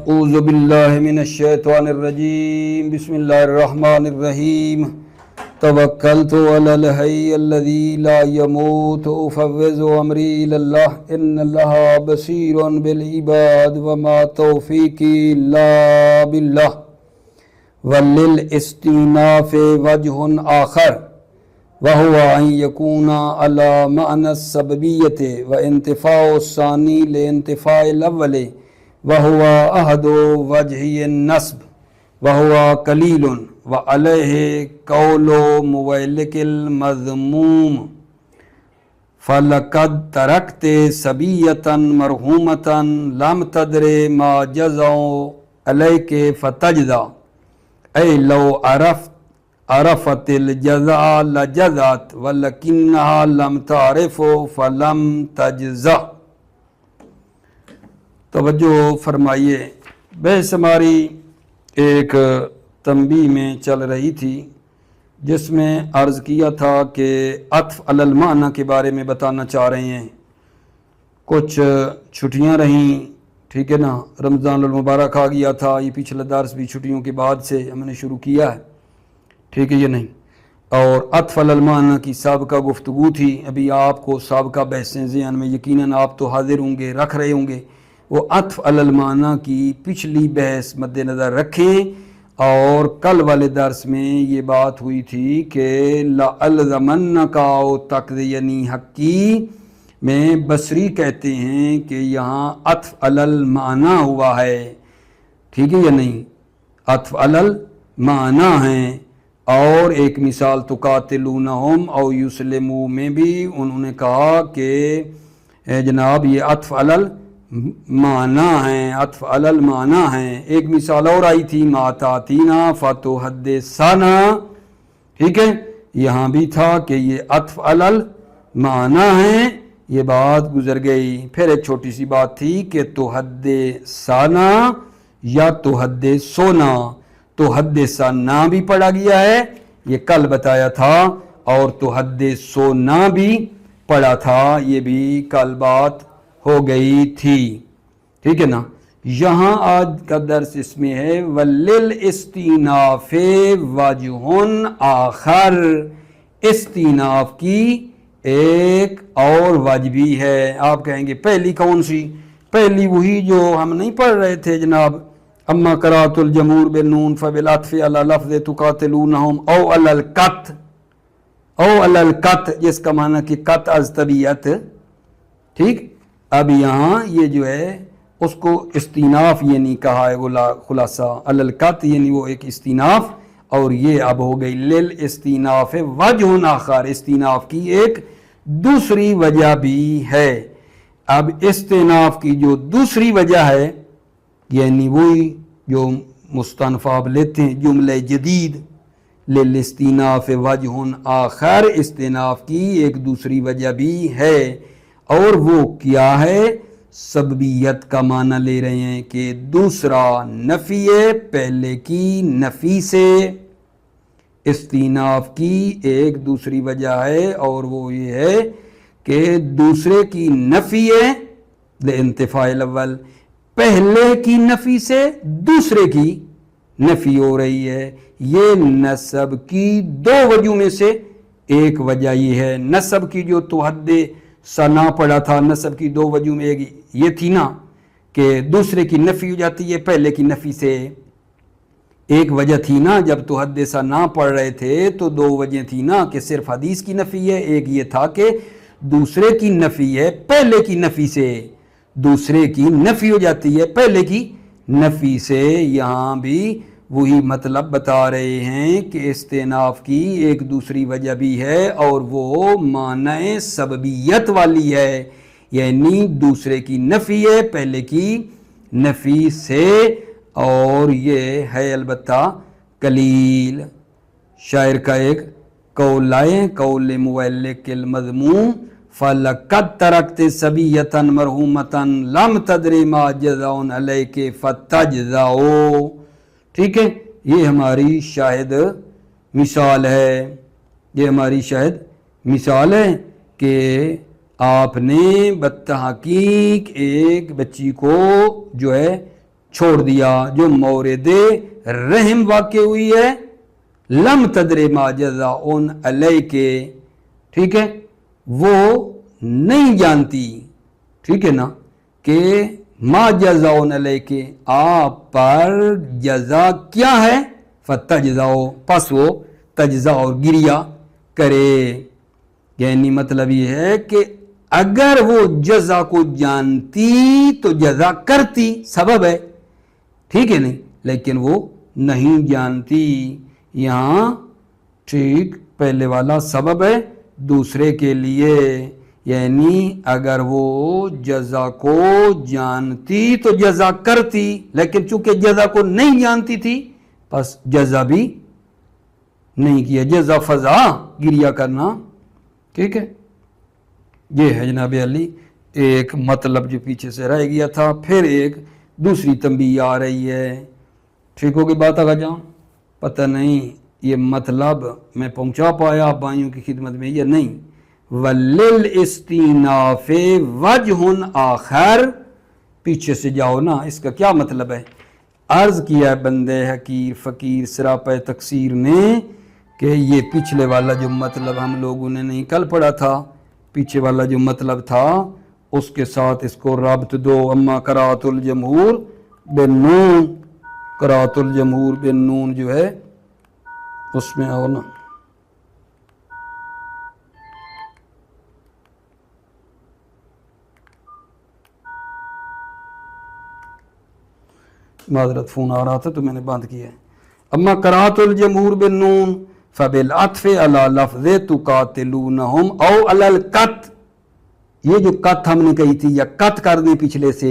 اعوذ باللہ من الشیطان الرجیم بسم اللہ الرحمن الرحیم توکلت علی الحی الذی لا يموت افوض امری الی اللہ ان اللہ بصیر بالعباد وما توفیقی الا باللہ وللاستئناف وجہ آخر وهو ان يكون على معنى السببیت وانتفاع الثانی لانتفاع الاول وهو أحد وجهي النصب وهو قليل وعليه قول مويلك المذموم فلقد تركت سبية مرحومة لم تدر ما جزعوا عليك فتجزع أي لو عرفت الجزع لجزعت ولكنها لم تعرف فلم تجزع. توجہ فرمائیے، بحث ہماری ایک تنبیہ میں چل رہی تھی جس میں عرض کیا تھا کہ عطف علی المعنی کے بارے میں بتانا چاہ رہے ہیں. کچھ چھٹیاں رہیں، ٹھیک ہے نا، رمضان المبارک آ گیا تھا، یہ پچھلا درس بھی چھٹیوں کے بعد سے ہم نے شروع کیا ہے، ٹھیک ہے یہ نہیں. اور عطف علی المعنی کی سابقہ گفتگو تھی. ابھی آپ کو سابقہ بحثیں ذہن میں یقیناً آپ تو حاضر ہوں گے، رکھ رہے ہوں گے. وہ عطف علی المعنی کی پچھلی بحث مد نظر رکھیں. اور کل والے درس میں یہ بات ہوئی تھی کہ لَأَلْزَمَنَّكَ او تقضینی حقی میں بصری کہتے ہیں کہ یہاں عطف علی المعنی ہوا ہے، ٹھیک ہے یا نہیں، عطف علی المعنی ہیں. اور ایک مثال تقاتلونہم او یسلموا میں بھی انہوں نے کہا کہ جناب یہ عطف علی معنی ہیں، عطف علی المعنی ہیں. ایک مثال اور آئی تھی ما تاتینا فتحدثنا، ٹھیک ہے، یہاں بھی تھا کہ یہ عطف علی المعنی ہیں، یہ بات گزر گئی. پھر ایک چھوٹی سی بات تھی کہ تحدثنا یا تحدثونا، تحدثنا بھی پڑھا گیا ہے، یہ کل بتایا تھا، اور تحدثونا بھی پڑھا تھا، یہ بھی کل بات ہو گئی تھی، ٹھیک ہے نا. یہاں آج کا درس اس میں ہے وَلِلْإِسْتِئْنَافِ وَجْهٌ آخر، استئناف کی ایک اور وجہ بھی ہے. آپ کہیں گے پہلی کون سی؟ پہلی وہی جو ہم نہیں پڑھ رہے تھے جناب، اما قرات الجمہور بالنون فبالعطف علی لفظ تقاتلونہم او علی القط، او علی القط جس کا معنی کہ قط از طبیعت، ٹھیک. اب یہاں یہ جو ہے اس کو استئناف یہ نہیں کہا ہے، خلاصہ علی القط یعنی وہ ایک استئناف، اور یہ اب ہو گئی للاستئناف وجہ آخر، استئناف کی ایک دوسری وجہ بھی ہے. اب استئناف کی جو دوسری وجہ ہے یعنی وہی جو مستأنف آپ لیتے ہیں جملہ جدید، للاستئناف وجہ آخر، استئناف کی ایک دوسری وجہ بھی ہے. اور وہ کیا ہے؟ سببیت کا معنی لے رہے ہیں کہ دوسرا نفی ہے پہلے کی نفی سے. استئناف کی ایک دوسری وجہ ہے اور وہ یہ ہے کہ دوسرے کی نفی ہے لانتفاع الاول، پہلے کی نفی سے دوسرے کی نفی ہو رہی ہے. یہ نسب کی دو وجہوں میں سے ایک وجہ یہ ہے. نسب کی جو تحدثنا پڑھا تھا، نسب کی دو وجہوں میں ایک یہ تھی نا کہ دوسرے کی نفی ہو جاتی ہے پہلے کی نفی سے. ایک وجہ تھی نا جب تحدثنا پڑھ رہے تھے تو دو وجہ تھی نا کہ صرف حدیث کی نفی ہے، ایک یہ تھا کہ دوسرے کی نفی ہے پہلے کی نفی سے، دوسرے کی نفی ہو جاتی ہے پہلے کی نفی سے. یہاں بھی وہی مطلب بتا رہے ہیں کہ استئناف کی ایک دوسری وجہ بھی ہے اور وہ معنی سببیت والی ہے، یعنی دوسرے کی نفی ہے پہلے کی نفی سے. اور یہ ہے البتہ قلیل. شاعر کا ایک قول لائیں، قول مویلک المذموم فَلَقَدْ تَرَكْتِ سَبِيَّةً مَرْحُومَةً لَمْ تَدْرِ مَا جَزَعٌ عَلَيْكِ فَتَجْزَعُوا، ٹھیک ہے. یہ ہماری شاہد مثال ہے، یہ ہماری شاہد مثال ہے کہ آپ نے بتحقیق ایک بچی کو جو ہے چھوڑ دیا جو مورد رحم واقع ہوئی ہے لم تدرے ما جزاؤن علیہ کے، ٹھیک ہے، وہ نہیں جانتی، ٹھیک ہے نا، کہ ما جزاؤن علیہ کے آپ پر جزا کیا ہے، فتجزاؤ پس وہ تجزا اور گریہ کرے، یعنی مطلب یہ ہے کہ اگر وہ جزا کو جانتی تو جزا کرتی، سبب ہے، ٹھیک ہے نہیں، لیکن وہ نہیں جانتی، یہاں ٹھیک پہلے والا سبب ہے دوسرے کے لیے، یعنی اگر وہ جزا کو جانتی تو جزا کرتی، لیکن چونکہ جزا کو نہیں جانتی تھی بس جزا بھی نہیں کیا، جزا فضا گریہ کرنا، ٹھیک ہے۔ یہ ہے جناب علی ایک مطلب جو پیچھے سے رہ گیا تھا، پھر ایک دوسری تنبیہ آ رہی ہے، ٹھیک ہوگی بات آگا جاؤں، پتہ نہیں یہ مطلب میں پہنچا پایا بھائیوں کی خدمت میں یا نہیں۔ وَلِلْإِسْتِنَافِ وَجْهٌ آخر، پیچھے سے جاؤ نا، اس کا کیا مطلب ہے؟ عرض کیا بندے حقیر فقیر سراپہ تقصیر نے کہ یہ پچھلے والا جو مطلب ہم لوگوں نے نہیں کل پڑھا تھا، پیچھے والا جو مطلب تھا اس کے ساتھ اس کو رابط دو، اما قرات الجمہور بالنون، قرات الجمہور بالنون جو ہے اس میں آؤ نا، معذرت فون آ رہا تھا تو میں نے بند کیا ہے۔ اما قرات الجمہور بالنون فبالعطف علی لفظ تقاتلونہم او علی القط، یہ جو قط ہم نے کہی تھی، یا قط کر دیں پچھلے سے،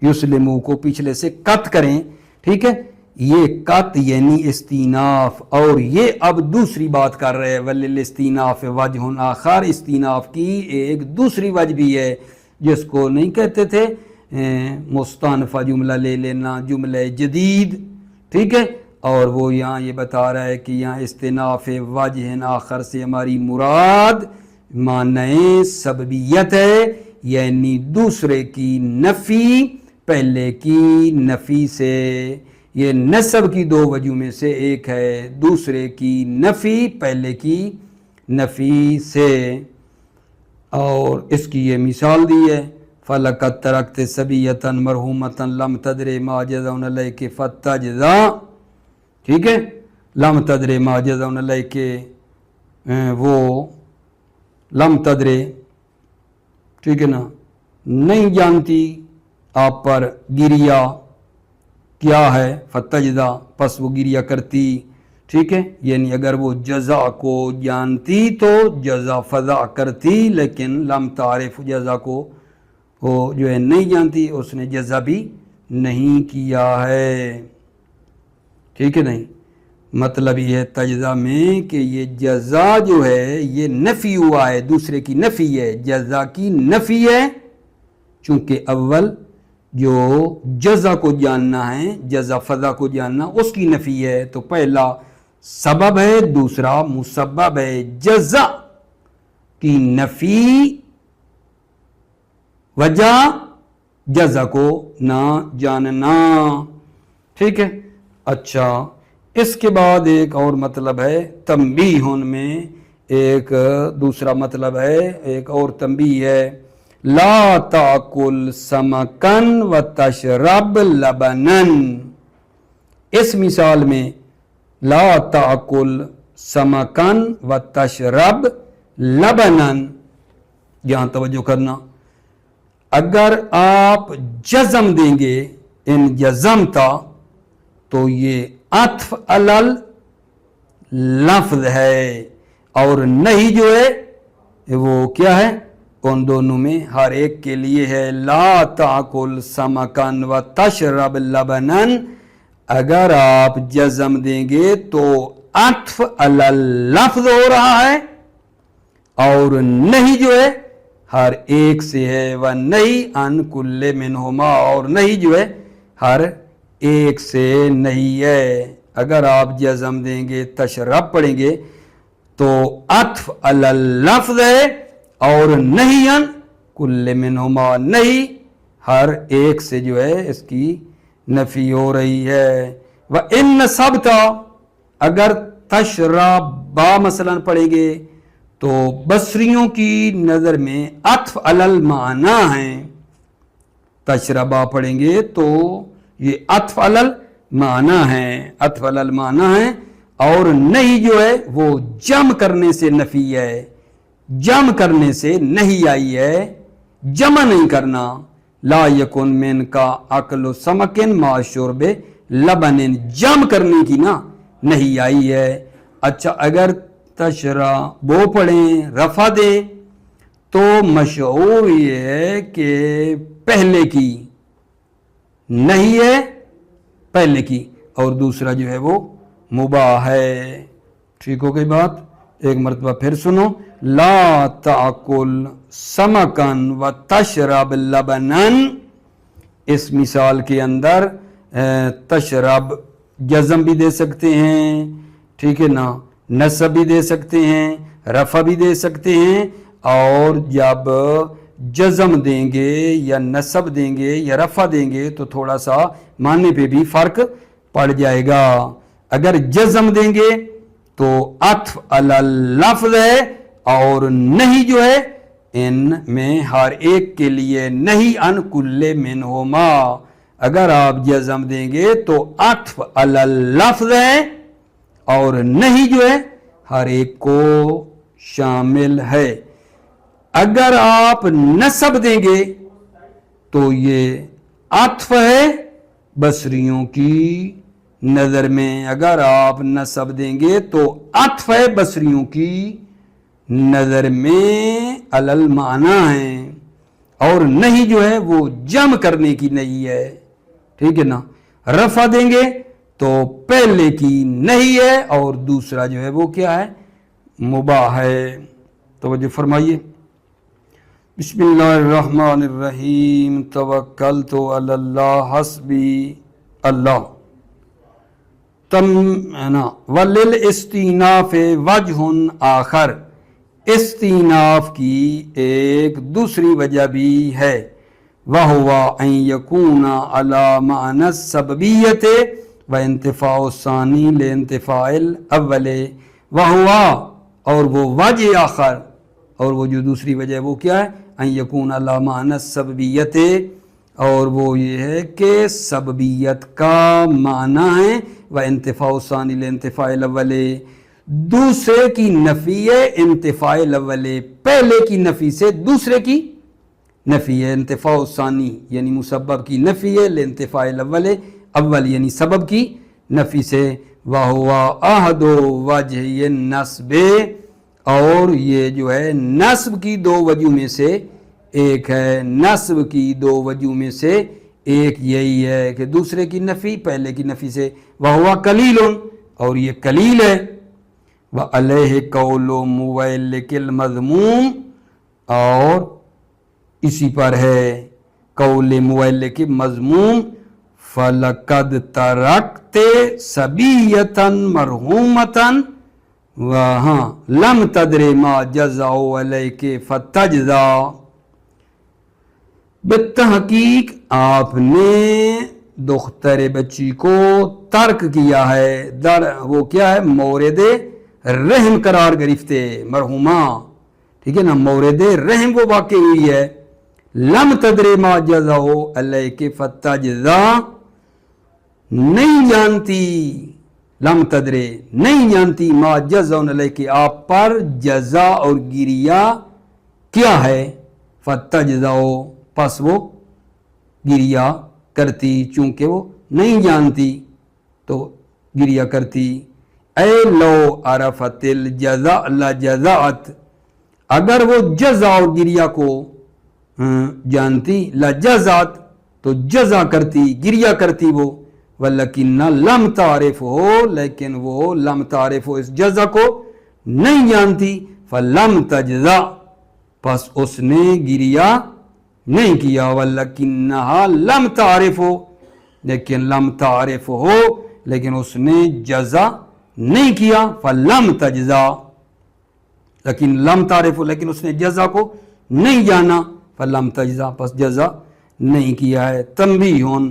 یسلمو کو پچھلے سے قط کریں، ٹھیک ہے، یہ قط یعنی استیناف، اور یہ اب دوسری بات کر رہے ہیں، وللاستیناف وجہ آخر، استیناف کی ایک دوسری وجہ بھی ہے جس کو نہیں کہتے تھے مستانفہ جملہ لے لینا، جملہ جدید، ٹھیک ہے، اور وہ یہاں یہ بتا رہا ہے کہ یہاں استناف وجہ آخر سے ہماری مراد معنی سببیت ہے، یعنی دوسرے کی نفی پہلے کی نفی سے، یہ نسب کی دو وجہ میں سے ایک ہے، دوسرے کی نفی پہلے کی نفی سے، اور اس کی یہ مثال دی ہے، فَلَقَدْ تَرَكْتَ صَبِيَّةً مَرْحُومَةً لَمْ تَدْرِ مَا جَزَعُنَ عَلَيْكَ فَاتَّجْزَا، ٹھیک ہے، لم تدرے ما جزاؤن علیہ کے، وہ لم تدرے، ٹھیک ہے نا، نہیں جانتی آپ پر گریہ کیا ہے، فتجزا پس وہ گریہ کرتی، ٹھیک ہے، یعنی اگر وہ جزا کو جانتی تو جزا فضا کرتی، لیکن لم تعرف جزا کو وہ جو ہے نہیں جانتی، اس نے جزا بھی نہیں کیا ہے، ٹھیک ہے نہیں، مطلب یہ ہے تجزا میں کہ یہ جزا جو ہے یہ نفی ہوا ہے، دوسرے کی نفی ہے، جزا کی نفی ہے، چونکہ اول جو جزا کو جاننا ہے، جزا فضا کو جاننا، اس کی نفی ہے، تو پہلا سبب ہے، دوسرا مسبب ہے، جزا کی نفی وجہ جزا کو نہ جاننا، ٹھیک ہے۔ اچھا، اس کے بعد ایک اور مطلب ہے تنبیہ میں، ایک دوسرا مطلب ہے، ایک اور تنبیہ ہے، لا تاکل سمکن و تشرب لبنن، اس مثال میں لا تاکل سمکن و تشرب لبنن، یہاں توجہ کرنا، اگر آپ جزم دیں گے ان جزمتا تو یہ عطف علل لفظ ہے، اور نہیں جو ہے وہ کیا ہے، ان دونوں میں ہر ایک کے لیے ہے، لا تاکل سمکن و تشرب لبنن، اگر آپ جزم دیں گے تو عطف علل لفظ ہو رہا ہے، اور نہیں جو ہے ہر ایک سے ہے، و نہیں ان کل منہما، اور نہیں جو ہے ہر ایک سے نہیں ہے، اگر آپ جزم دیں گے تشرب پڑھیں گے تو عطف علی اللفظ ہے، اور نہیں ان کل منہما، نہیں ہر ایک سے جو ہے اس کی نفی ہو رہی ہے۔ وَإِن نَصَبْتَ، اگر تشربا مثلا پڑھیں گے تو بصریوں کی نظر میں عطف علی المعنی ہیں، تشربا پڑھیں گے تو یہ عطف علی المعنی ہیں، عطف علی المعنی ہیں، اور نہیں جو ہے وہ جم کرنے سے نفی ہے، جم کرنے سے نہیں آئی ہے، جمع نہیں کرنا۔ لا یکن من کا اکل سمکن ما شرب لبن، جم کرنے کی نا نہیں آئی ہے۔ اچھا اگر تشربو پڑھیں رفع دیں تو مشہور یہ ہے کہ پہلے کی نہیں ہے، پہلے کی، اور دوسرا جو ہے وہ مباح ہے۔ ٹھیک ہو گئی بات؟ ایک مرتبہ پھر سنو، لا تاکل سمکن و تشرب لبنن، اس مثال کے اندر تشرب جزم بھی دے سکتے ہیں، ٹھیک ہے نا، نصب بھی دے سکتے ہیں، رفع بھی دے سکتے ہیں، اور جب جزم دیں گے یا نصب دیں گے یا رفع دیں گے تو تھوڑا سا معنی پہ بھی فرق پڑ جائے گا۔ اگر جزم دیں گے تو عطف علی اللفظ ہے، اور نہیں جو ہے ان میں ہر ایک کے لیے، نہیں ان کل منہما، اگر آپ جزم دیں گے تو عطف علی اللفظ ہے اور نہیں جو ہے ہر ایک کو شامل ہے۔ اگر آپ نصب دیں گے تو یہ عطف ہے بصریوں کی نظر میں، اگر آپ نصب دیں گے تو عطف ہے بصریوں کی نظر میں علی المعنی ہے، اور نہیں جو ہے وہ جم کرنے کی نہیں ہے، ٹھیک ہے نا۔ رفع دیں گے تو پہلے کی نہیں ہے اور دوسرا جو ہے وہ کیا ہے، مباح ہے۔ توجہ فرمائیے، بسم اللہ الرحمن الرحیم، توکلت علی اللہ حسبی اللہ۔ وَلِلْإِسْتِئْنَافِ وَجْهٌ آخر، استئناف کی ایک دوسری وجہ بھی ہے، وَهُوَ أَن يَكُونَ عَلَى مَعْنَى السَّبَبِيَّةِ وَانْتِفَاءُ الثَّانِي لِانْتِفَاءِ الْأَوَّلِ، وَهُوَ، اور وہ وجہ آخر، اور وہ جو دوسری وجہ وہ کیا ہے، أَن يَكُونَ عَلَى مَعْنَى السَّبَبِيَّةِ، اور وہ یہ ہے کہ سببیت کا معنی ہے، وَانْتِفَاءُ الثَّانِي لِانْتِفَاءِ الْأَوَّلِ، دوسرے کی نفی ہے انتفاع الاول، پہلے کی نفی سے دوسرے کی نفی ہے، انتفاع الثانی یعنی مسبب کی نفی ہے، لانتفاع الاول اول یعنی سبب کی نفی سے۔ وَهُوَ أَحَدُ وَجْهِ النَّصْبِ، اور یہ جو ہے نصب کی دو وجہ میں سے ایک ہے، نصب کی دو وجہ میں سے ایک یہی ہے کہ دوسرے کی نفی پہلے کی نفی سے۔ وَهُوَ قَلِيلٌ، اور یہ قلیل ہے۔ وَعَلَيْهِ قَوْلُ مُوَيْلِكِ الْمَذْمُومِ، اور اسی پر ہے قول مویلک مذموم، فَلَقَدْ تَرَكْتِ صَبِيَّةً مَرْحُومَةً وَهَا لَمْ تَدْرِ مَا جَزَعُ عَلَيْكِ فَتَجْزَى، بالتحقیق آپ نے دختر بچی کو ترک کیا ہے، وہ کیا ہے، مورد رحم قرار گرفتے، مرحومہ، ٹھیک ہے نا، مورد رحم وہ واقع ہوئی ہے۔ لم تدر ما جزا علیک فتجزا، نہیں جانتی، لم تدرے نہیں جانتی، ما جزا علیک آپ پر جزا اور گریہ کیا ہے، فتجزا پس وہ گریہ کرتی، چونکہ وہ نہیں جانتی تو گریہ کرتی۔ اے لو عرفت الجزا لجزات، اگر وہ جزا اور گریہ کو جانتی، لجزات تو جزا کرتی، گریہ کرتی وہ، ولیکن لم تعرف ہو، لیکن وہ لم تعرف ہو اس جزا کو نہیں جانتی، فلم تجزا پس اس نے گریہ نہیں کیا، ولیکنہا لم تعرف ہو، لیکن لم تعرف ہو لیکن اس نے جزا نہیں کیا، فلم تجزا، لیکن لم تعرف ہو لیکن اس نے جزا کو نہیں جانا، فلم تجزا پس جزا نہیں کیا ہے۔ تنبیہن،